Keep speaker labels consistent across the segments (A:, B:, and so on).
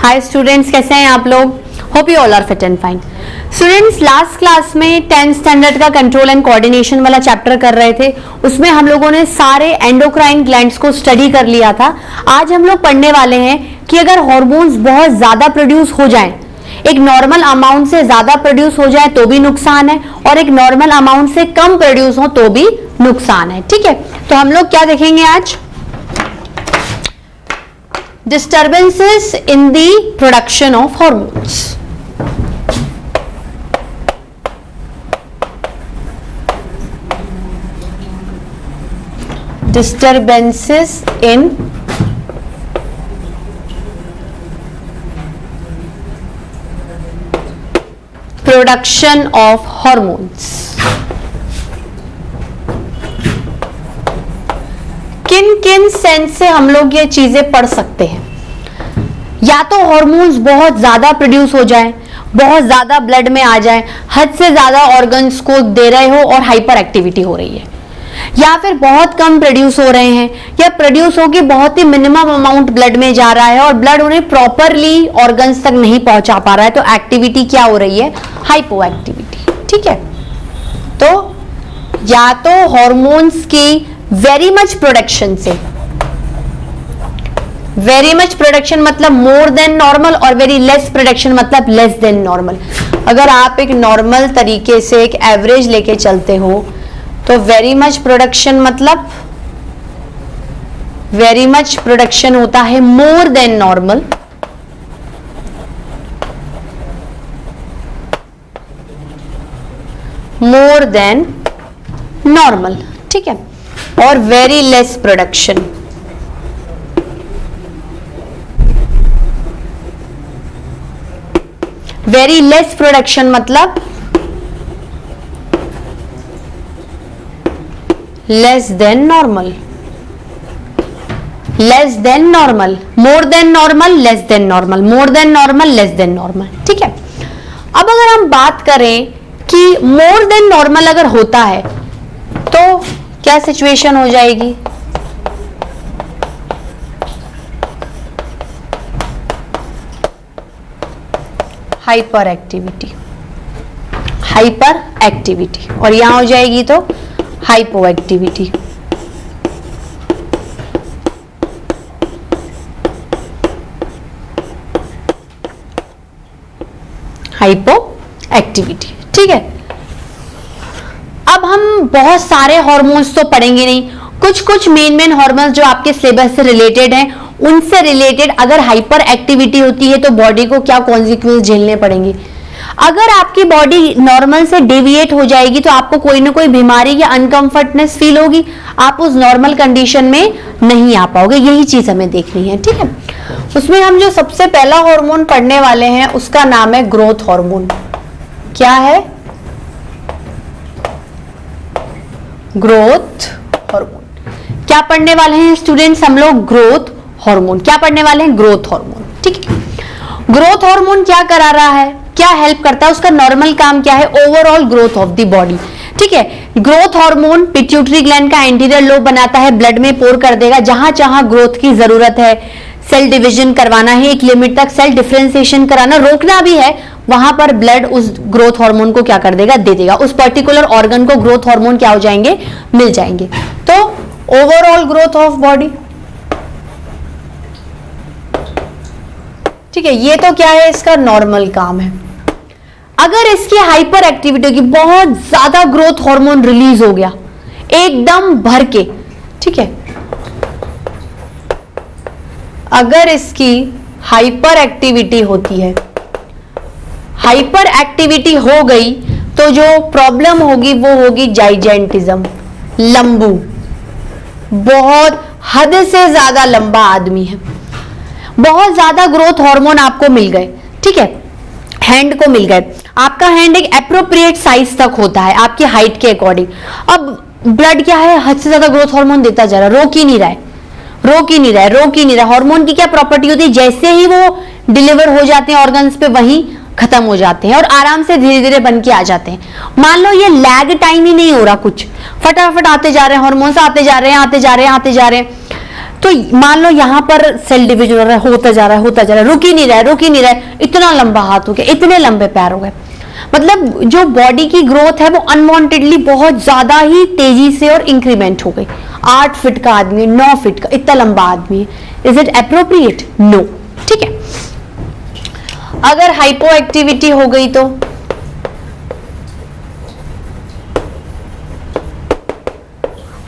A: Hi students, कैसे हैं आप लोग? Hope you all are fit and fine. Students, last class में 10th स्टैंडर्ड का कंट्रोल एंड कोऑर्डिनेशन वाला चैप्टर कर रहे थे। उसमें हम लोगों ने सारे एंडोक्राइन ग्लैंड्स को स्टडी कर लिया था। आज हम लोग पढ़ने वाले हैं कि अगर हॉर्मोन्स बहुत ज्यादा प्रोड्यूस हो जाएं, एक नॉर्मल अमाउंट से ज्यादा प्रोड्यूस हो जाए तो भी नुकसान है, और एक नॉर्मल अमाउंट से कम प्रोड्यूस हो तो भी नुकसान है। ठीक है, तो हम लोग क्या देखेंगे आज? Disturbances in the production of hormones. Disturbances in production of hormones. किन किन सेंस से हम लोग ये चीजें पढ़ सकते हैं? या तो हॉर्मोन्स बहुत ज्यादा प्रोड्यूस हो जाएं, बहुत ज्यादा ब्लड में आ जाएं, हद से ज्यादा ऑर्गन्स को दे रहे हो और हाइपर एक्टिविटी हो रही है, या फिर बहुत कम प्रोड्यूस हो रहे हैं, या प्रोड्यूस होकर बहुत ही मिनिमम अमाउंट ब्लड में जा रहा है और ब्लड उन्हें प्रॉपरली ऑर्गन्स तक नहीं पहुंचा पा रहा है, तो एक्टिविटी क्या हो रही है? Hypo activity. ठीक है, तो या तो हॉर्मोन्स की वेरी मच प्रोडक्शन से, वेरी मच प्रोडक्शन मतलब मोर देन नॉर्मल, और वेरी लेस प्रोडक्शन मतलब लेस देन नॉर्मल। अगर आप एक नॉर्मल तरीके से एक एवरेज लेके चलते हो तो वेरी मच प्रोडक्शन मतलब वेरी मच प्रोडक्शन होता है more than normal, more than normal. ठीक है, और very less production, very less production मतलब less than normal, less than normal, more than normal, less than normal, more than normal, less than normal. ठीक है, अब अगर हम बात करें कि मोर देन नॉर्मल अगर होता है तो क्या सिचुएशन हो जाएगी? हाइपर एक्टिविटी, हाइपर एक्टिविटी, और यहां हो जाएगी तो हाइपो एक्टिविटी। Hypo activity. ठीक है, अब हम बहुत सारे हॉर्मोन्स तो पढ़ेंगे नहीं, कुछ कुछ मेन हॉर्मोन्स जो आपके सिलेबस से रिलेटेड हैं, उनसे रिलेटेड अगर हाइपर एक्टिविटी होती है तो बॉडी को क्या कॉन्सिक्वेंस झेलने पड़ेंगे। अगर आपकी बॉडी नॉर्मल से डेविएट हो जाएगी तो आपको कोई ना कोई बीमारी या अनकंफर्टनेस फील होगी, आप उस नॉर्मल कंडीशन में नहीं आ पाओगे। यही चीज हमें देखनी है। ठीक है, उसमें हम जो सबसे पहला हार्मोन पढ़ने वाले हैं उसका नाम है ग्रोथ हार्मोन। क्या है? Growth hormone. क्या पढ़ने वाले हैं स्टूडेंट्स हम लोग? Growth hormone. क्या पढ़ने वाले हैं? Growth hormone. ठीक है, ग्रोथ हार्मोन क्या करा रहा है, क्या हेल्प करता है, उसका नॉर्मल काम क्या है? Overall growth of the body. ठीक है, ग्रोथ हार्मोन पिट्यूटरी ग्लैंड का एंटीरियर लोब बनाता है, ब्लड में पोर कर देगा जहां जहां ग्रोथ की जरूरत है। सेल डिवीजन करवाना है, एक लिमिट तक सेल डिफरेंशिएशन कराना, रोकना भी है, वहां पर ब्लड उस ग्रोथ हार्मोन को क्या कर देगा? दे देगा। उस पर्टिकुलर ऑर्गन को ग्रोथ हार्मोन क्या हो जाएंगे? मिल जाएंगे। तो ओवरऑल ग्रोथ ऑफ बॉडी। ठीक है, ये तो क्या है? इसका नॉर्मल काम है। अगर इसकी हाइपर एक्टिविटी होगी, बहुत ज्यादा ग्रोथ हार्मोन रिलीज हो गया एकदम भर के, ठीक है, अगर इसकी हाइपर एक्टिविटी होती है, हाइपर एक्टिविटी हो गई तो जो प्रॉब्लम होगी वो होगी जाइजेंटिज्म, लंबू। बहुत हद से ज्यादा लंबा आदमी है, बहुत ज्यादा ग्रोथ हार्मोन आपको मिल गए। ठीक है, हैंड को मिल गए, आपका हैंड एक एप्रोप्रिएट साइज तक होता है आपकी हाइट के अकॉर्डिंग। अब ब्लड क्या है? हद से ज्यादा ग्रोथ हार्मोन देता जा रहा है, रोक ही नहीं रहा है, रोक ही नहीं रहा है, रोक ही नहीं रहा। हार्मोन की क्या प्रॉपर्टी होती है? जैसे ही वो डिलीवर हो जाते हैं ऑर्गन्स पे वहीं खत्म हो जाते हैं और आराम से धीरे धीरे बन के आ जाते हैं। मान लो ये लैग टाइम ही नहीं हो रहा, कुछ फटाफट आते जा रहे हैं, हार्मोन्स आते जा रहे हैं, आते जा रहे हैं, आते जा रहे हैं। तो मान लो यहां पर सेल डिवीजन हो रहा है, होता जा रहा है, होता जा रहा है, रुक ही नहीं रहा है, इतना लंबा हाथ हो गया, इतने लंबे पैर हो गए। मतलब जो बॉडी की ग्रोथ है वो अनवांटेडली बहुत ज्यादा ही तेजी से और इंक्रीमेंट हो गई। 8 फीट का आदमी, 9 फीट का, इतना लंबा आदमी, इज इट एप्रोप्रिएट? नो। ठीक है, अगर हाइपो एक्टिविटी हो गई तो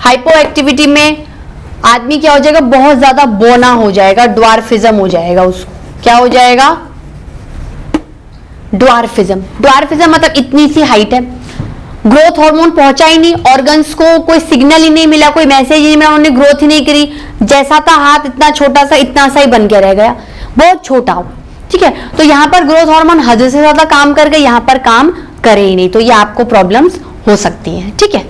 A: हाइपो एक्टिविटी में आदमी क्या हो जाएगा, बहुत ज्यादा बोना हो जाएगा, ड्वार्फिज्म हो जाएगा उसको। क्या हो जाएगा? ड्वार्फिज्म। ड्वार्फिज्म मतलब इतनी सी हाइट है, ग्रोथ हार्मोन पहुंचा ही नहीं, ऑर्गन्स को कोई सिग्नल ही नहीं मिला, कोई मैसेज ही नहीं मिला, उन्होंने ग्रोथ ही नहीं करी, जैसा था हाथ इतना छोटा सा, इतना सा ही बन के रह गया, बहुत छोटा हो। ठीक है, तो यहां पर ग्रोथ हार्मोन हद से ज्यादा काम करके यहां पर काम करे ही नहीं, तो ये आपको प्रॉब्लम्स हो सकती हैं। ठीक है,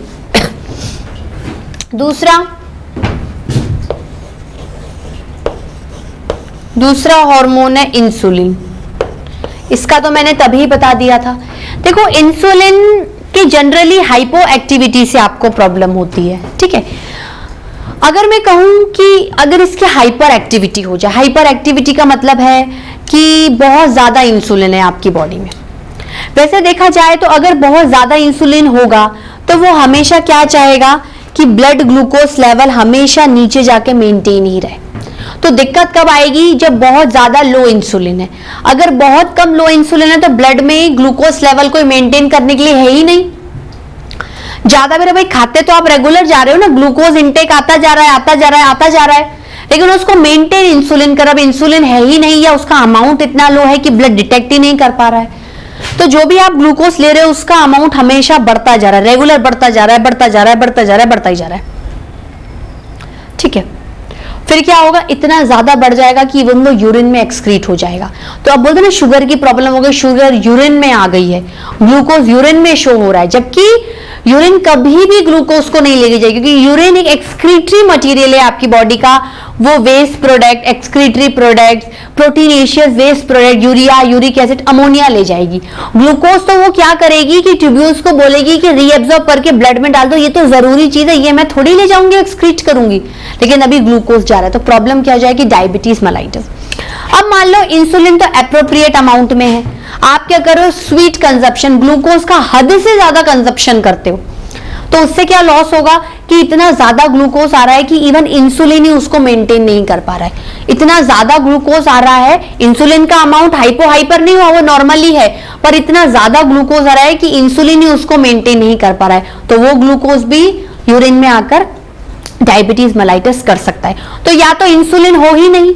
A: दूसरा हार्मोन है इंसुलिन। इसका तो मैंने तभी बता दिया था। देखो, इंसुलिन की जनरली हाइपो एक्टिविटी से आपको प्रॉब्लम होती है। ठीक है, अगर मैं कहूं कि अगर इसकी हाइपर एक्टिविटी हो जाए, हाइपर एक्टिविटी का मतलब है कि बहुत ज्यादा इंसुलिन है आपकी बॉडी में। वैसे देखा जाए तो अगर बहुत ज्यादा इंसुलिन होगा तो वो हमेशा क्या चाहेगा कि ब्लड ग्लूकोज लेवल हमेशा नीचे जाके मेंटेन ही रहे। तो दिक्कत कब आएगी? जब बहुत ज्यादा लो इंसुलिन है। अगर बहुत कम लो इंसुलिन है तो ब्लड में ग्लूकोज लेवल को मेंटेन करने के लिए है ही नहीं। ज्यादा मेरे भाई खाते तो आप रेगुलर जा रहे हो ना, ग्लूकोज इंटेक आता जा रहा है, आता जा रहा है, आता जा रहा है, लेकिन उसको मेंटेन इंसुलिन कर, अब इंसुलिन है ही नहीं या उसका अमाउंट इतना लो है कि ब्लड डिटेक्ट ही नहीं कर पा रहा है। तो जो भी आप ग्लूकोज ले रहे हो उसका अमाउंट हमेशा बढ़ता जा रहा है, रेगुलर बढ़ता जा रहा है, बढ़ता जा रहा है, बढ़ता जा रहा है, बढ़ता ही जा रहा है। ठीक है, फिर क्या होगा? इतना ज्यादा बढ़ जाएगा कि इवन वो यूरिन में एक्सक्रीट हो जाएगा। तो अब बोलते ना शुगर की प्रॉब्लम हो गई, शुगर यूरिन में आ गई है, ग्लूकोज यूरिन में शो हो रहा है, जबकि यूरिन कभी भी ग्लूकोज को नहीं लेके जाएगी, क्योंकि यूरिन एक एक्सक्रीटरी मटेरियल है आपकी बॉडी का। वो waste product, excretory product, proteinaceous waste product, urea, uric acid, ammonia ले जाएगी। ग्लूकोज तो वो क्या करेगी कि ट्यूब्यूल्स को बोलेगी कि रीएब्जॉर्ब करके ब्लड में डाल दो, ये तो जरूरी चीज है, ये मैं थोड़ी ले जाऊंगी, एक्सक्रीट करूंगी, लेकिन अभी ग्लूकोज जा रहा है। तो प्रॉब्लम क्या हो जाएगी? Diabetes mellitus. अब मान लो इंसुलिन तो एप्रोप्रिएट अमाउंट में है, आप क्या करो? स्वीट कंजप्शन, ग्लूकोज का हद से ज्यादा कंजप्शन करते हो, तो उससे क्या लॉस होगा कि इतना ज्यादा ग्लूकोज आ रहा है कि इवन इंसुलिन ही उसको मेंटेन नहीं कर पा रहा है। इतना ज्यादा ग्लूकोज आ रहा है, इंसुलिन का अमाउंट हाइपो हाइपर नहीं हुआ, वो नॉर्मली है, पर इतना ज्यादा ग्लूकोज आ रहा है कि इंसुलिन ही उसको मेंटेन नहीं कर पा रहा है, तो वो ग्लूकोज भी यूरिन में आकर डायबिटीज मेलाइटस कर सकता है। तो या तो इंसुलिन हो ही नहीं,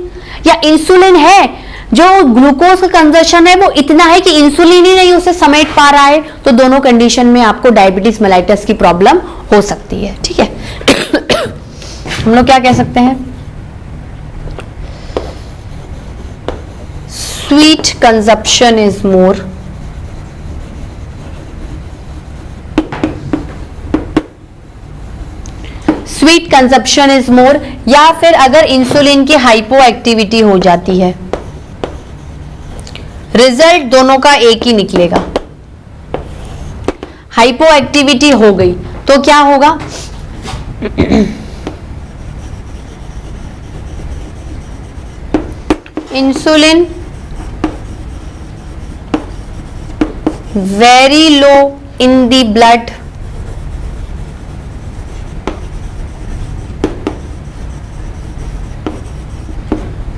A: या इंसुलिन है, जो ग्लूकोज का कंजप्शन है वो इतना है कि इंसुलिन ही नहीं उसे समेट पा रहा है, तो दोनों कंडीशन में आपको डायबिटीज मेलाइटस की प्रॉब्लम हो सकती है। ठीक है, हम लोग क्या कह सकते हैं? Sweet consumption is more, sweet consumption is more, या फिर अगर इंसुलिन की हाइपो एक्टिविटी हो जाती है, रिजल्ट दोनों का एक ही निकलेगा। हाइपो एक्टिविटी हो गई तो क्या होगा? Insulin very low in the blood,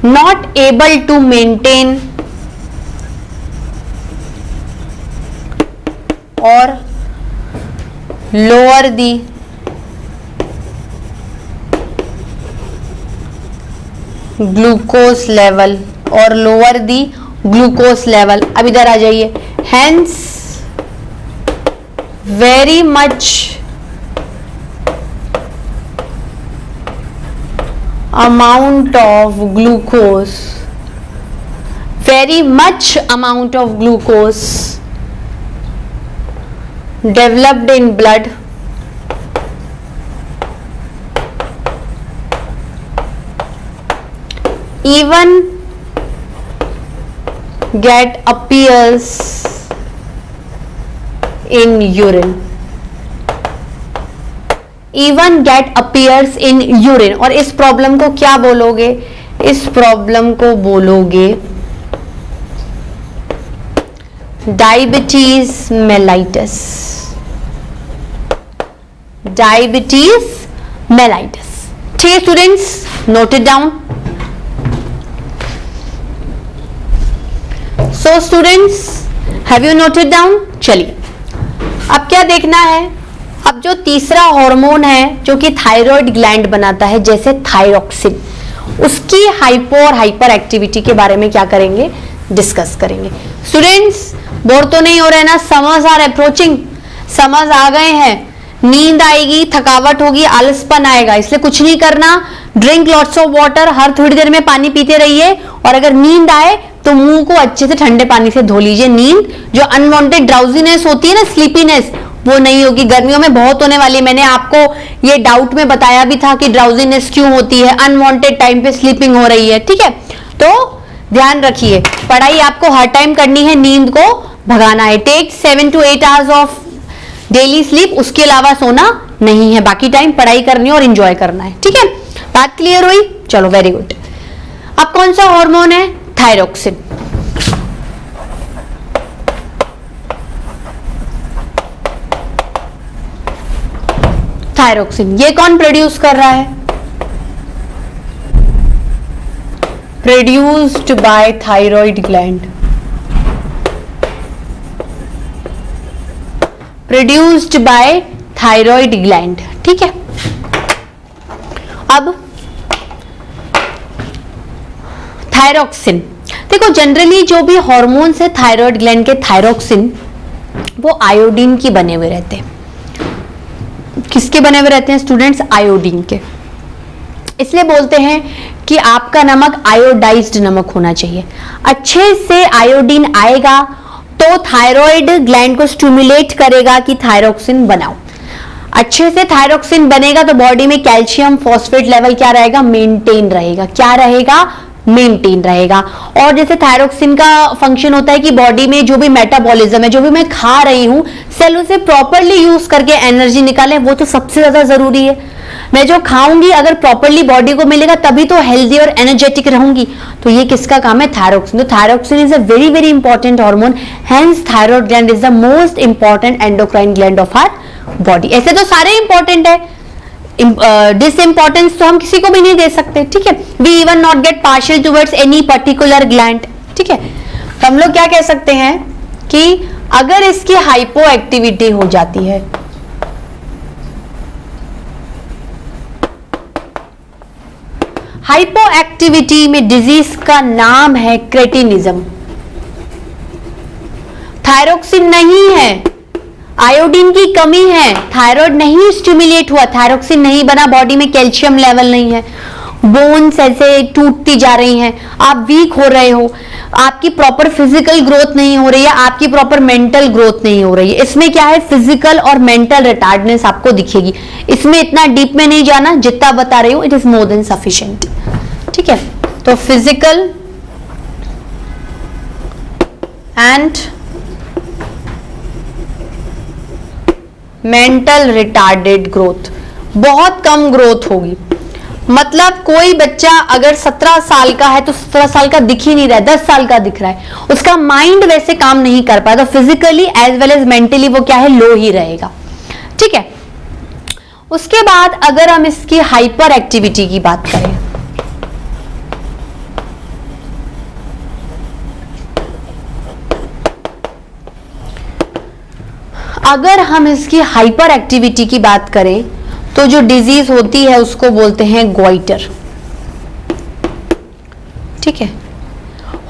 A: not able to maintain or lower the glucose level or lower the glucose level। अब इधर आ जाइए, hence very much amount of glucose, very much amount of glucose developed in blood even get appears in urine, even get appears in urine. और इस problem को क्या बोलोगे? इस problem को बोलोगे डायबिटीज मेलाइटिस। Diabetes mellitus. ठीक है students, note it down. So students, have you noted down? चलिए अब क्या देखना है? अब जो तीसरा हार्मोन है जो कि थायराइड ग्लैंड बनाता है, जैसे थायरॉक्सिन, उसकी हाइपो और हाइपर एक्टिविटी के बारे में क्या करेंगे? डिस्कस करेंगे। स्टूडेंट्स, बोर तो नहीं हो रहे ना? समझ आर अप्रोचिंग, समझ आ गए हैं? नींद आएगी, थकावट होगी, आलसपन आएगा, इसलिए कुछ नहीं करना। ड्रिंक लॉट्स ऑफ वाटर, हर थोड़ी देर में पानी पीते रहिए। और अगर नींद आए तो मुंह को अच्छे से ठंडे पानी से धो लीजिए। नींद जो अनवांटेड ड्राउजीनेस होती है ना, स्लीपीनेस, वो नहीं होगी। गर्मियों में बहुत होने वाली है। मैंने आपको ये डाउट में बताया भी था कि ड्राउजीनेस क्यों होती है, अनवांटेड टाइम पे स्लीपिंग हो रही है। ठीक है, तो ध्यान रखिए, पढ़ाई आपको हर टाइम करनी है, नींद को भगाना है। Take 7 to 8 hours of daily sleep, उसके अलावा सोना नहीं है। बाकी टाइम पढ़ाई करनी है और एंजॉय करना है। ठीक है, बात क्लियर हुई? चलो, वेरी गुड। अब कौन सा हार्मोन है? थायरॉक्सिन। थायरॉक्सिन ये कौन प्रोड्यूस कर रहा है? Produced by thyroid gland. Produced by thyroid gland. ठीक है, अब थायरॉक्सिन, देखो जनरली जो भी हॉर्मोन्स है थायराइड ग्लैंड के, थायरॉक्सिन, वो आयोडीन की बने हुए रहते हैं। किसके बने हुए रहते हैं स्टूडेंट्स? आयोडीन के। इसलिए बोलते हैं कि आपका नमक आयोडाइज्ड नमक होना चाहिए। अच्छे से आयोडीन आएगा तो थायराइड ग्लैंड को स्टिमुलेट करेगा कि थायरॉक्सिन बनाओ। अच्छे से थायरॉक्सिन बनेगा तो बॉडी में कैल्शियम फॉस्फेट लेवल क्या रहेगा? मेंटेन रहेगा। क्या रहेगा? मेंटेन रहेगा। और जैसे थायरॉक्सिन का फंक्शन होता है कि बॉडी में जो भी मेटाबॉलिज्म है, जो भी मैं खा रही हूं, सेल उसे प्रॉपरली यूज करके एनर्जी निकाले, वो तो सबसे ज्यादा जरूरी है। मैं जो खाऊंगी अगर प्रॉपरली बॉडी को मिलेगा तभी तो हेल्दी और एनर्जेटिक रहूंगी। तो ये किसका काम है? थायरॉक्सिन। तो thyroxine is a very very important hormone, hence thyroid gland is the most important endocrine gland of our body. ऐसे तो सारे इंपॉर्टेंट है, डिस इंपॉर्टेंस तो हम किसी को भी नहीं दे सकते। ठीक है, we even not get partial towards any particular gland. ठीक है, तो हम लोग क्या कह सकते हैं कि अगर इसकी हाइपो एक्टिविटी हो जाती है, हाइपो एक्टिविटी में डिजीज का नाम है क्रेटिनिज्म। थायरॉक्सिन नहीं है, आयोडीन की कमी है, थायराइड नहीं स्टिमुलेट हुआ, थायरॉक्सिन नहीं बना, बॉडी में कैल्शियम लेवल नहीं है, बोन्स ऐसे टूटती जा रही हैं, आप वीक हो रहे हो, आपकी प्रॉपर फिजिकल ग्रोथ नहीं हो रही है, आपकी प्रॉपर मेंटल ग्रोथ नहीं हो रही है। इसमें क्या है? फिजिकल और मेंटल रिटार्डनेस आपको दिखेगी। इसमें इतना डीप में नहीं जाना, जितना बता रही हूं it is more than sufficient. ठीक है, तो physical and mental retarded growth, बहुत कम ग्रोथ होगी। मतलब कोई बच्चा अगर 17 साल का है तो 17 साल का दिख ही नहीं रहा है, 10 साल का दिख रहा है, उसका माइंड वैसे काम नहीं कर पाया, तो physically as well as mentally वो क्या है? लो ही रहेगा। ठीक है, उसके बाद अगर हम इसकी हाइपर एक्टिविटी की बात करें, अगर हम इसकी हाइपर एक्टिविटी की बात करें तो जो डिजीज होती है उसको बोलते हैं गोइटर। ठीक है,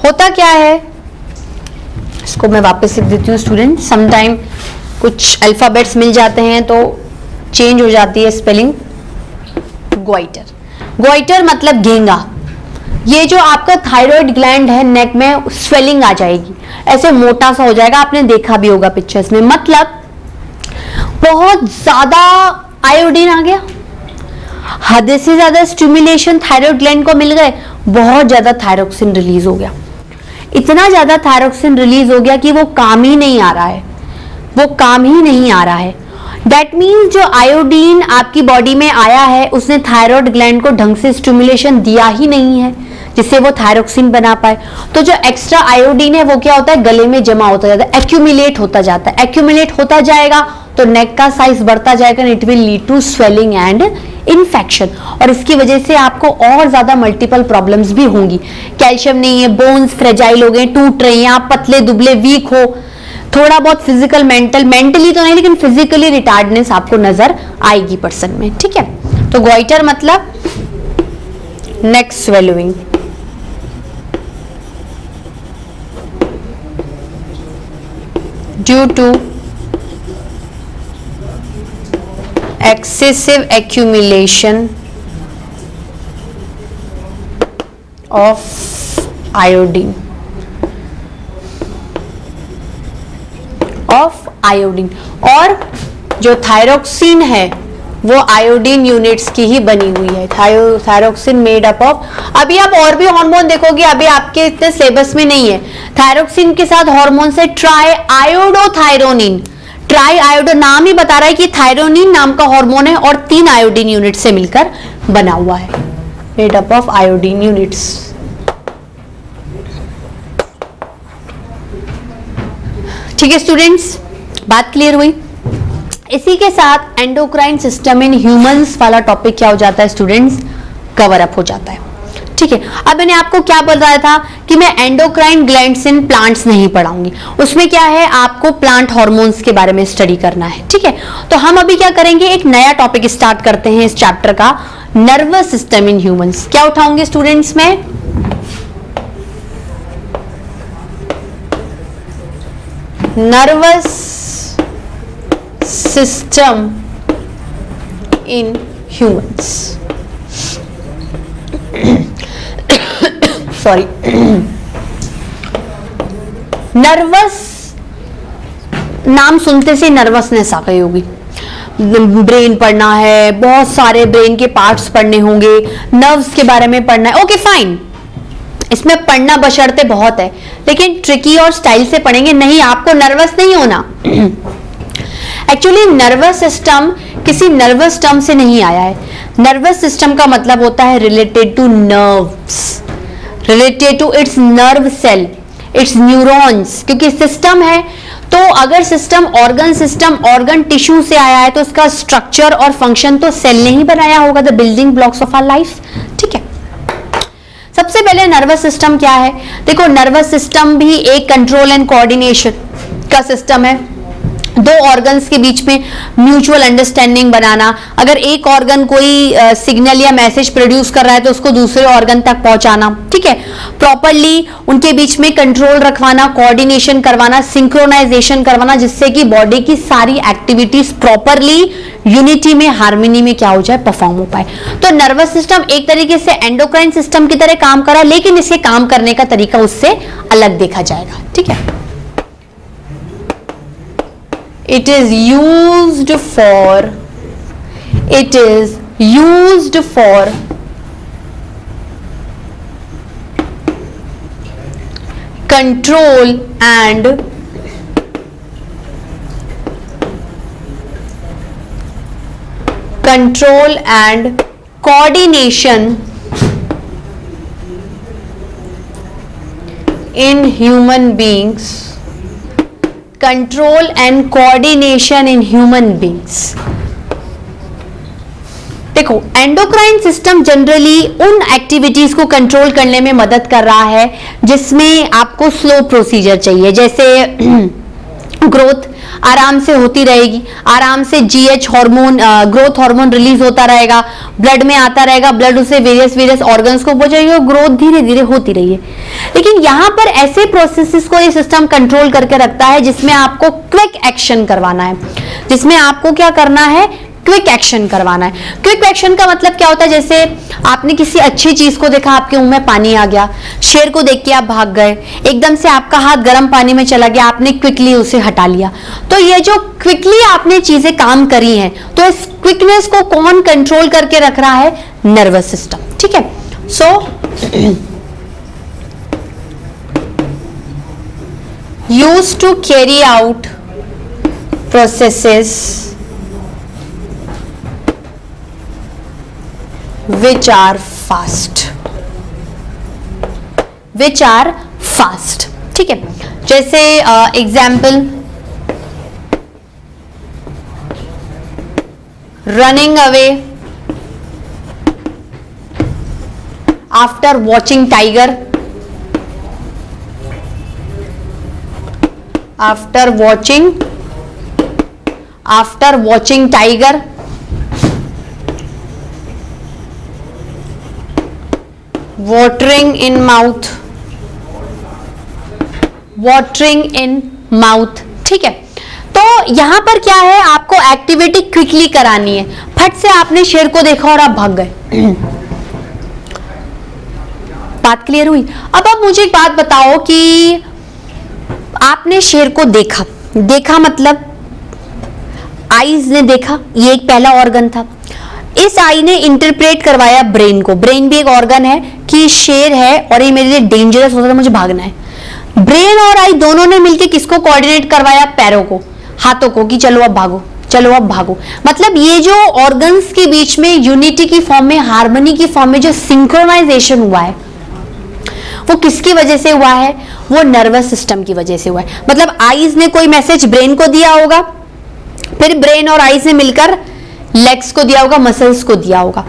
A: होता क्या है, इसको मैं वापस लिख देती हूँ स्टूडेंट, समटाइम कुछ अल्फाबेट्स मिल जाते हैं तो चेंज हो जाती है स्पेलिंग। गोइटर, गोइटर मतलब घेंगा। ये जो आपका थायराइड ग्लैंड है, नेक में स्वेलिंग आ जाएगी, ऐसे मोटा सा हो जाएगा, आपने देखा भी होगा पिक्चर्स में। मतलब बहुत ज्यादा आयोडीन आ गया, हद से ज्यादा स्टिमुलेशन थायराइड ग्लैंड को मिल गए, बहुत ज्यादा थायरॉक्सिन रिलीज हो गया, इतना ज्यादा थायरॉक्सिन रिलीज हो गया कि वो काम ही नहीं आ रहा है, वो काम ही नहीं आ रहा है। दैट मीन्स जो आयोडीन आपकी बॉडी में आया है उसने थायराइड ग्लैंड को ढंग से स्टिमुलेशन दिया ही नहीं है जिससे वो थायरोक्सिन बना पाए। तो जो एक्स्ट्रा आयोडीन है वो क्या होता है, गले में जमा होता जाता है, एक्यूमुलेट होता जाता है। एक्यूमुलेट होता जाएगा तो नेक का साइज बढ़ता जाएगा, it will lead to swelling and infection, और इसकी वजह से आपको और ज्यादा मल्टीपल प्रॉब्लम्स भी होंगी। कैल्शियम नहीं है, बोन्स फ्रेजाइल हो गए, टूट रही हैं, आप पतले दुबले वीक हो, थोड़ा बहुत फिजिकल मेंटली तो नहीं लेकिन फिजिकली रिटार्डनेस आपको नजर आएगी पर्सन में। ठीक है, तो गॉइटर मतलब neck swelling. Due to excessive accumulation of iodine और जो थायरोक्सिन है वो आयोडीन यूनिट्स की ही बनी हुई है। थायरोक्सिन मेड अप ऑफ, अभी आप और भी हार्मोन देखोगे, अभी आपके इतने सिलेबस में नहीं है। थायरोक्सिन के साथ हार्मोन से ट्राई आयोडोथायरोनिन, ट्राई आयोडो नाम ही बता रहा है कि थायरोनिन नाम का हार्मोन है और 3 आयोडीन यूनिट से मिलकर बना हुआ है, made up of iodine units. ठीक है स्टूडेंट्स, बात क्लियर हुई। इसी के साथ एंडोक्राइन सिस्टम इन ह्यूमंस वाला टॉपिक क्या हो जाता है स्टूडेंट्स, कवर अप हो जाता है। ठीक है, अब मैंने आपको क्या बताया था कि मैं एंडोक्राइन ग्लैंड्स इन प्लांट्स नहीं पढ़ाऊंगी, उसमें क्या है आपको प्लांट हार्मोन्स के बारे में स्टडी करना है। ठीक है, तो हम अभी क्या करेंगे, एक नया टॉपिक स्टार्ट करते हैं इस चैप्टर का, नर्वस सिस्टम इन ह्यूमंस। क्या उठाऊंगे स्टूडेंट्स में, nervous system in humans. Sorry, nervous नाम सुनते से नर्वसनेस आ गई होगी। ब्रेन पढ़ना है, बहुत सारे ब्रेन के पार्ट्स पढ़ने होंगे, नर्व्स के बारे में पढ़ना है, ओके फाइन, इसमें पढ़ना बशर्ते बहुत है, लेकिन ट्रिकी और स्टाइल से पढ़ेंगे। नहीं, आपको नर्वस नहीं होना। एक्चुअली नर्वस सिस्टम किसी नर्वस टर्म से नहीं आया है। नर्वस सिस्टम का मतलब होता है related to nerves, related to its nerve cell, its neurons, क्योंकि सिस्टम है तो अगर सिस्टम ऑर्गन टिश्यू से आया है तो उसका स्ट्रक्चर और फंक्शन तो सेल ने ही बनाया होगा, the building blocks of our life. ठीक है, सबसे पहले नर्वस सिस्टम क्या है, देखो नर्वस सिस्टम भी एक कंट्रोल एंड कोऑर्डिनेशन का सिस्टम है। 2 ऑर्गन्स के बीच में म्यूचुअल अंडरस्टैंडिंग बनाना, अगर एक ऑर्गन कोई सिग्नल या मैसेज प्रोड्यूस कर रहा है तो उसको दूसरे ऑर्गन तक पहुंचाना। ठीक है, प्रॉपरली उनके बीच में कंट्रोल रखवाना, कोऑर्डिनेशन करवाना, सिंक्रोनाइजेशन करवाना, जिससे कि बॉडी की सारी एक्टिविटीज प्रॉपरली यूनिटी में, हार्मनी में क्या हो जाए, परफॉर्म हो पाए। तो नर्वस सिस्टम एक तरीके से एंडोक्राइन सिस्टम की तरह काम कर रहा है, लेकिन इसके काम करने का तरीका उससे अलग देखा जाएगा। ठीक है, it is used for control and coordination in human beings, control and coordination in human beings. देखो एंडोक्राइन सिस्टम जनरली उन एक्टिविटीज को कंट्रोल करने में मदद कर रहा है जिसमें आपको स्लो प्रोसीजर चाहिए, जैसे ग्रोथ आराम से होती रहेगी, आराम से GH hormone, growth hormone release होता रहेगा, ब्लड में आता रहेगा, ब्लड उसे वेरियस ऑर्गन्स को पहुंचाएगी, ग्रोथ धीरे धीरे होती रही है। लेकिन यहाँ पर ऐसे प्रोसेसेस को ये सिस्टम कंट्रोल करके रखता है जिसमें आपको क्विक एक्शन करवाना है, जिसमें आपको क्या करना है, क्विक एक्शन करवाना है। क्विक एक्शन का मतलब क्या होता है, जैसे आपने किसी अच्छी चीज को देखा, आपके मुंह में पानी आ गया, शेर को देख के आप भाग गए, एकदम से आपका हाथ गर्म पानी में चला गया, आपने क्विकली उसे हटा लिया। तो ये जो क्विकली आपने चीजें काम करी हैं, तो इस क्विकनेस को कौन कंट्रोल करके रख रहा है, नर्वस सिस्टम। ठीक है, सो used to carry out processes which are fast, which are fast. ठीक है, जैसे example running away after watching tiger, after watching tiger, watering in mouth, watering in mouth. ठीक है, तो यहां पर क्या है, आपको एक्टिविटी क्विकली करानी है. फट से आपने शेर को देखा और आप भाग गए. बात क्लियर हुई? अब आप मुझे एक बात बताओ कि आपने शेर को देखा, देखा मतलब आईज ने देखा, ये एक पहला ऑर्गन था. इस आई ने इंटरप्रेट करवाया ब्रेन को. ब्रेन भी एक ऑर्गन है कि शेर है और ये मेरे लिए डेंजरस हो रहा है, मुझे भागना है. ब्रेन और आई दोनों ने मिलकर किसको कोऑर्डिनेट करवाया? पैरों को, हाथों को, कि चलो अब भागो, चलो अब भागो. मतलब ये जो ऑर्गन्स के बीच में यूनिटी की फॉर्म में, हार्मनी की फॉर्म में जो सिंक्रोनाइजेशन हुआ है, वो किसकी वजह से हुआ है? वो नर्वस सिस्टम की वजह से हुआ है. मतलब आईज ने कोई मैसेज ब्रेन को दिया होगा, फिर ब्रेन और आईज ने मिलकर लेग्स को दिया होगा, मसल्स को दिया होगा.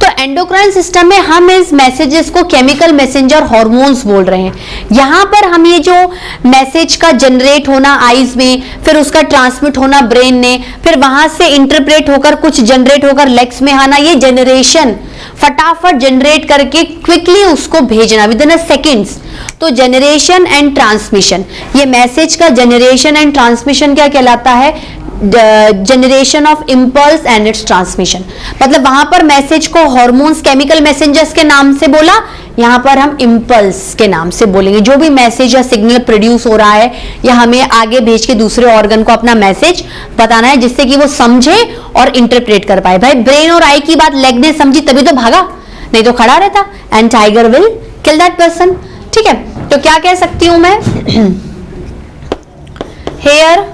A: तो एंडोक्राइन सिस्टम में हम इस मैसेजेस को केमिकल मैसेंजर हार्मोन्स बोल रहे हैं. यहां पर हम ये जो मैसेज का जनरेट होना आईज में, फिर उसका ट्रांसमिट होना ब्रेन ने, फिर वहां से इंटरप्रेट होकर कुछ जनरेट होकर लेग्स में आना, ये जनरेशन फटाफट जनरेट करके क्विकली उसको भेजना विद इन सेकेंड्स. तो जनरेशन एंड ट्रांसमिशन, ये मैसेज का जनरेशन एंड ट्रांसमिशन क्या कहलाता है? Generation of impulse and it's transmission. मतलब वहां पर मैसेज को हार्मोन्स, केमिकल मैसेंजर्स के नाम से बोला, यहां पर हम इंपल्स के नाम से बोलेंगे. जो भी मैसेज या सिग्नल प्रोड्यूस हो रहा है या हमें आगे भेज के दूसरे ऑर्गन को अपना मैसेज बताना है, जिससे कि वो समझे और इंटरप्रेट कर पाए. भाई ब्रेन और आई की बात लेग ने समझी तभी तो भागा, नहीं तो खड़ा रहता. And tiger will kill that person. ठीक है, तो क्या कह सकती हूं मैं? Here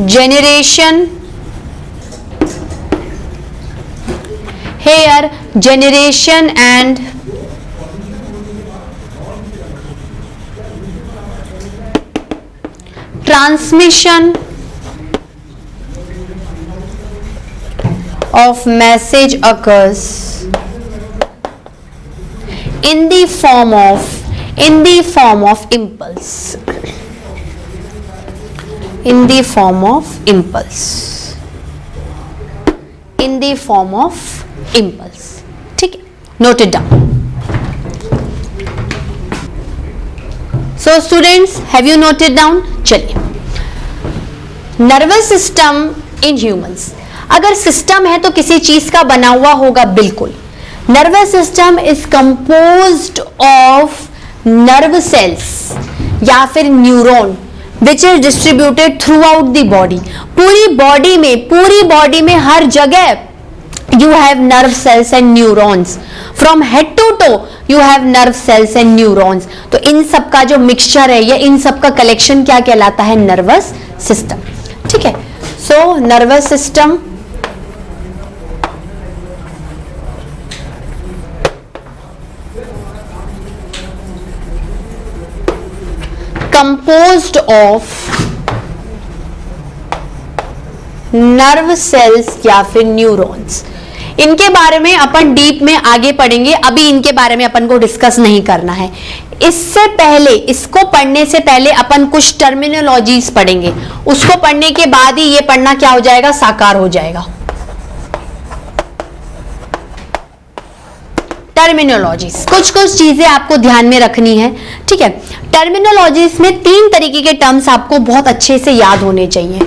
A: generation, here generation and transmission of message occurs in the form of impulse, in the form of impulse, in the form of impulse. ठीक है, note it down. So students, have you noted down? चलिए, nervous system in humans. अगर system है तो किसी चीज का बना हुआ होगा, बिल्कुल. Nervous system is composed of nerve cells या फिर neuron which is distributed throughout the body. पूरी बॉडी में हर जगह you have nerve cells and neurons. From head to toe you have nerve cells and neurons. तो इन सब का जो mixture है या इन सब का कलेक्शन क्या कहलाता है? Nervous system. ठीक है, so nervous system composed of nerve cells या फिर न्यूरॉन्स. इनके बारे में अपन डीप में आगे पढ़ेंगे, अभी इनके बारे में अपन को डिस्कस नहीं करना है. इससे पहले, इसको पढ़ने से पहले अपन कुछ टर्मिनोलॉजीज पढ़ेंगे. उसको पढ़ने के बाद ही ये पढ़ना क्या हो जाएगा? साकार हो जाएगा. टर्मिनोलॉजीज, कुछ चीजें आपको ध्यान में रखनी है. ठीक है, टर्मिनोलॉजीज में 3 तरीके के टर्म्स आपको बहुत अच्छे से याद होने चाहिए.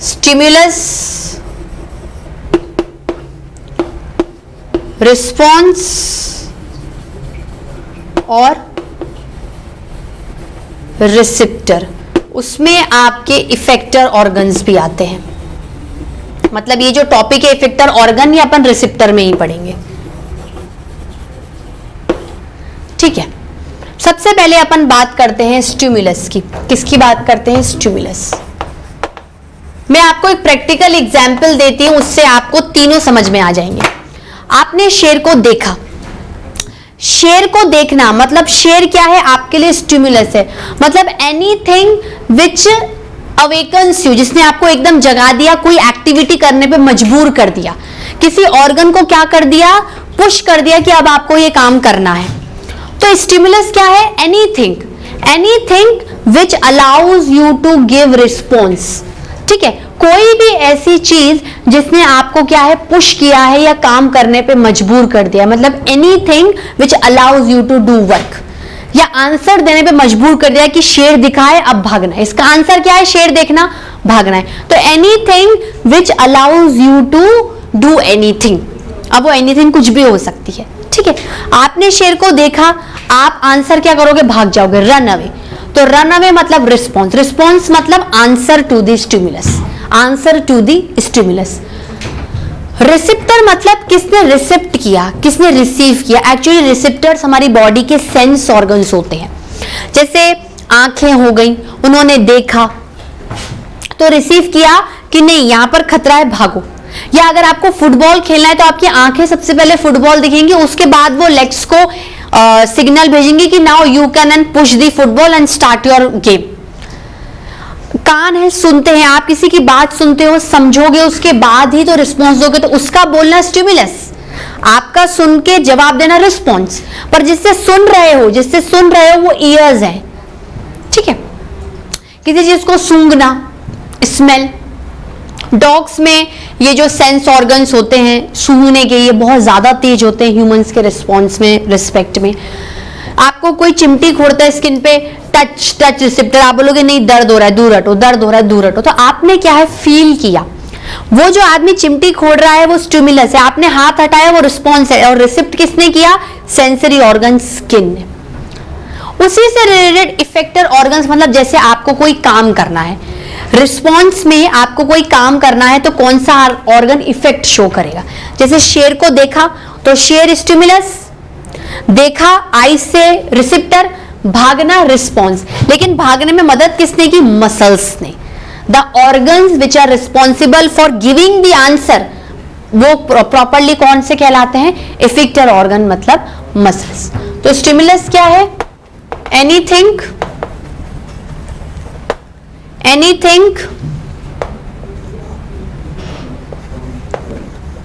A: स्टिमुलस, रिस्पॉन्स और रिसेप्टर. उसमें आपके इफेक्टर ऑर्गन्स भी आते हैं. मतलब ये जो टॉपिक है इफेक्टर ऑर्गन, ये अपन रिसेप्टर में ही पढ़ेंगे. ठीक है, सबसे पहले अपन बात करते हैं स्टिमुलस की. किसकी बात करते हैं? स्टिमुलस. मैं आपको एक प्रैक्टिकल एग्जाम्पल देती हूं, उससे आपको तीनों समझ में आ जाएंगे। आपने शेर को देखा, शेर को देखना मतलब शेर क्या है आपके लिए? स्टिमुलस है, मतलब एनीथिंग विच अवेकन्स यू, जिसने आपको एकदम जगा दिया, कोई एक्टिविटी करने पे मजबूर कर दिया, किसी ऑर्गन को क्या कर दिया? पुश कर दिया कि अब आपको ये काम करना है। तो स्टिमुलस क्या है? Anything, anything which allows you to give response. ठीक है, कोई भी ऐसी चीज जिसने आपको क्या है? पुश किया है या काम करने पे मजबूर कर दिया, मतलब anything which allows you to do work, या आंसर देने पे मजबूर कर दिया कि शेर दिखा है अब भागना है। इसका आंसर क्या है? शेर देखना, भागना है। तो anything which allows you to do anything, अब वो एनीथिंग कुछ भी हो सकती है। ठीक है, आपने शेर को देखा, आप आंसर क्या करोगे? भाग जाओगे, रन अवे। तो रन अवे मतलब रिस्पॉन्स, रिस्पॉन्स मतलब answer to the stimulus, answer to the stimulus. Receptor मतलब किसने रिसेप्ट किया, किसने रिसीव किया। एक्चुअली रिसेप्टर्स हमारी बॉडी के सेंस ऑर्गन्स होते हैं। जैसे आंखें हो गई, उन्होंने देखा तो रिसीव किया कि नहीं यहां पर खतरा है, भागो। या अगर आपको फुटबॉल खेलना है तो आपकी आंखें सबसे पहले फुटबॉल दिखेंगी, उसके बाद वो लेग्स को सिग्नल भेजेंगे कि now you can and push the football and start your game. कान है, सुनते हैं, आप किसी की बात सुनते हो, समझोगे, उसके बाद ही तो रिस्पॉन्स दोगे, तो उसका बोलना स्टिमुलस, आपका सुन के जवाब देना रिस्पॉन्स। पर जिससे सुन रहे हो वो ईयर्स है। ठीक है, किसी चीज को सूंघना, स्मेल। डॉग्स में ये जो सेंस ऑर्गन्स होते हैं सूंघने के, ये बहुत ज्यादा तेज होते हैं ह्यूमंस के रिस्पॉन्स में, रिस्पेक्ट में। आपको कोई चिमटी खोड़ता है स्किन पे, टच रिसेप्टर, आप बोलोगे नहीं दर्द हो रहा है दूर हटो, दर्द हो रहा है दूर हटो। तो आपने क्या है? फील किया। वो जो आदमी चिमटी खोड़ रहा है वो स्टिमुलस है, आपने हाथ हटाया वो रिस्पॉन्स है, और रिसेप्ट किसने किया? सेंसरी ऑर्गन, स्किन ने। उसी से रिलेटेड इफेक्टर ऑर्गन्स, मतलब जैसे आपको कोई काम करना है, रिस्पॉन्स में आपको कोई काम करना है तो कौन सा ऑर्गन इफेक्ट शो करेगा। जैसे शेर को देखा तो शेर स्टिमुलस, देखा आई से रिसेप्टर, भागना रिस्पॉन्स। लेकिन भागने में मदद किसने की? मसल्स ने। The organs which are responsible for giving the answer, वो प्रॉपरली कौन से कहलाते हैं? इफेक्टर ऑर्गन, मतलब मसल्स। तो स्टिमुलस क्या है? Anything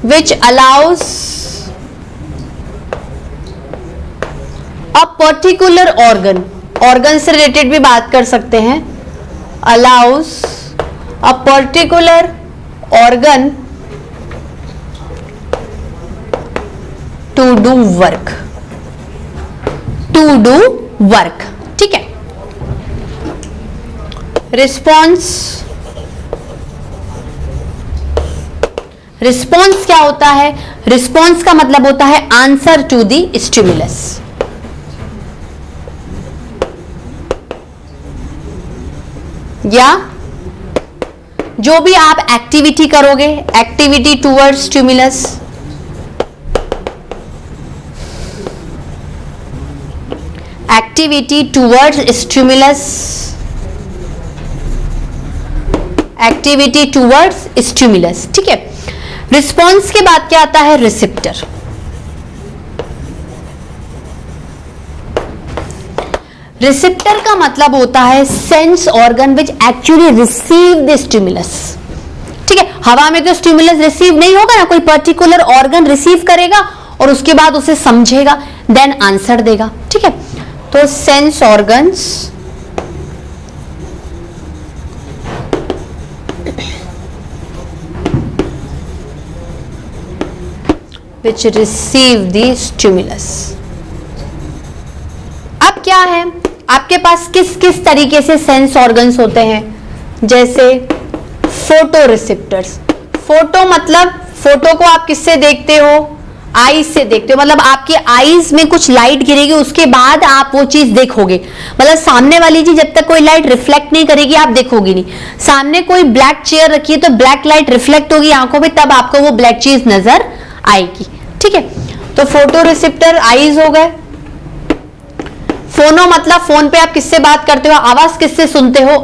A: which allows a particular organ से रिलेटेड भी बात कर सकते हैं, allows a particular organ to do work। ठीक है, रिस्पॉन्स क्या होता है? रिस्पॉन्स का मतलब होता है आंसर टू द स्टिमुलस। या जो भी आप एक्टिविटी करोगे, activity towards stimulus, activity towards stimulus, activity towards stimulus. ठीक है, रिस्पॉन्स के बाद क्या आता है? रिसेप्टर। रिसेप्टर का मतलब होता है sense organ which actually receive the stimulus. ठीक है, हवा में तो स्टिमुलस रिसीव नहीं होगा ना, कोई पर्टिकुलर ऑर्गन रिसीव करेगा और उसके बाद उसे समझेगा, देन आंसर देगा। ठीक है, तो sense organs which receive the stimulus। अब क्या है, आपके पास किस किस तरीके से सेंस ऑर्गन्स होते हैं? जैसे फोटो रिसेप्टर्स। फोटो मतलब फोटो को आप किससे देखते हो? आईज से देखते हो, मतलब आपकी आईज में कुछ लाइट गिरेगी, उसके बाद आप वो चीज देखोगे। मतलब सामने वाली चीज जब तक कोई लाइट रिफ्लेक्ट नहीं करेगी आप देखोगे नहीं। सामने कोई ब्लैक चेयर रखी है तो ब्लैक लाइट रिफ्लेक्ट होगी आंखों पे, तब आपको वो ब्लैक चीज नजर आएगी। ठीक है, तो फोटो रिसेप्टर आईज हो गए। फोनो मतलब फोन पे आप किससे बात करते हो, आवाज किससे सुनते हो?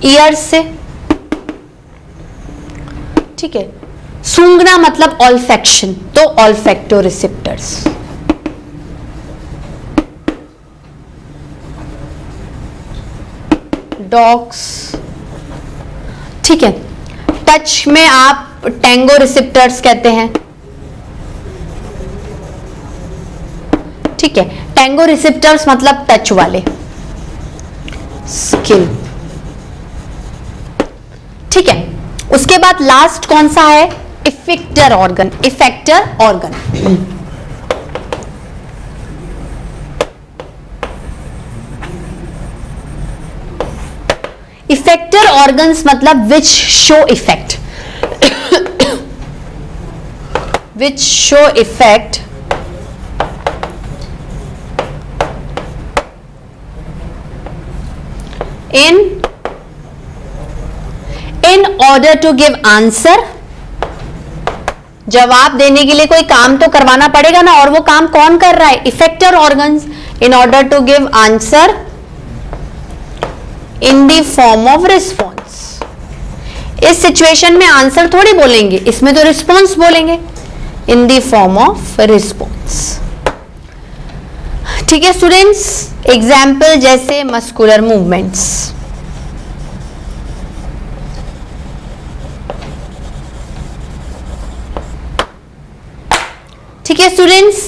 A: ईयर से, ठीक है। सूंघना मतलब ऑल्फैक्शन, तो ऑल्फैक्टो रिसेप्टर्स। डॉग्स, ठीक है। टच में आप टेंगो रिसेप्टर्स कहते हैं, ठीक है। टेंगो रिसेप्टर्स मतलब टच वाले। स्किन, ठीक है। उसके बाद लास्ट कौन सा है? Effector organ. Effector organ, effector organs मतलब which show effect, which show effect in order to give answer, जवाब देने के लिए कोई काम तो करवाना पड़ेगा ना, और वो काम कौन कर रहा है? Effector organs. In order to give answer in the form of response. इस सिचुएशन में आंसर थोड़ी बोलेंगे, इसमें तो रिस्पॉन्स बोलेंगे, in the form of response, ठीक है स्टूडेंट्स। एग्जाम्पल जैसे मस्कुलर मूवमेंट्स, ठीक है स्टूडेंट्स।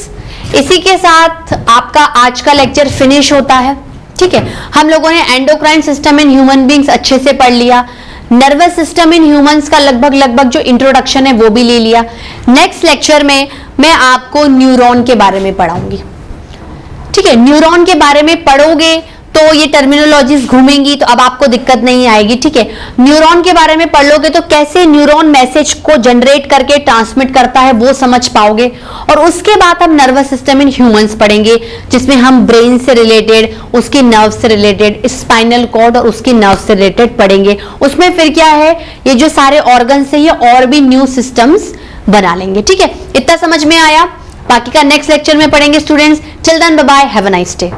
A: इसी के साथ आपका आज का लेक्चर फिनिश होता है, ठीक है। हम लोगों ने endocrine system in human beings अच्छे से पढ़ लिया, नर्वस सिस्टम इन ह्यूमंस का लगभग जो इंट्रोडक्शन है वो भी ले लिया। नेक्स्ट लेक्चर में मैं आपको न्यूरॉन के बारे में पढ़ाऊंगी, ठीक है। न्यूरॉन के बारे में पढ़ोगे तो ये टर्मिनोलॉजीज घूमेंगी, तो अब आपको दिक्कत नहीं आएगी, ठीक है। न्यूरॉन के बारे में पढ़ लोगे तो कैसे न्यूरॉन मैसेज को जनरेट करके ट्रांसमिट करता है वो समझ पाओगे। और उसके बाद हम नर्वस सिस्टम इन ह्यूमंस पढ़ेंगे, जिसमें हम ब्रेन से रिलेटेड, उसकी नर्व से रिलेटेड, स्पाइनल कॉर्ड और उसकी नर्व से रिलेटेड पढ़ेंगे। उसमें फिर क्या है, ये जो सारे ऑर्गन्स है ये और भी न्यू सिस्टम्स बना लेंगे, ठीक है। इतना समझ में आया? बाकी का नेक्स्ट लेक्चर में पढ़ेंगे students. Till then bye bye, have a nice day.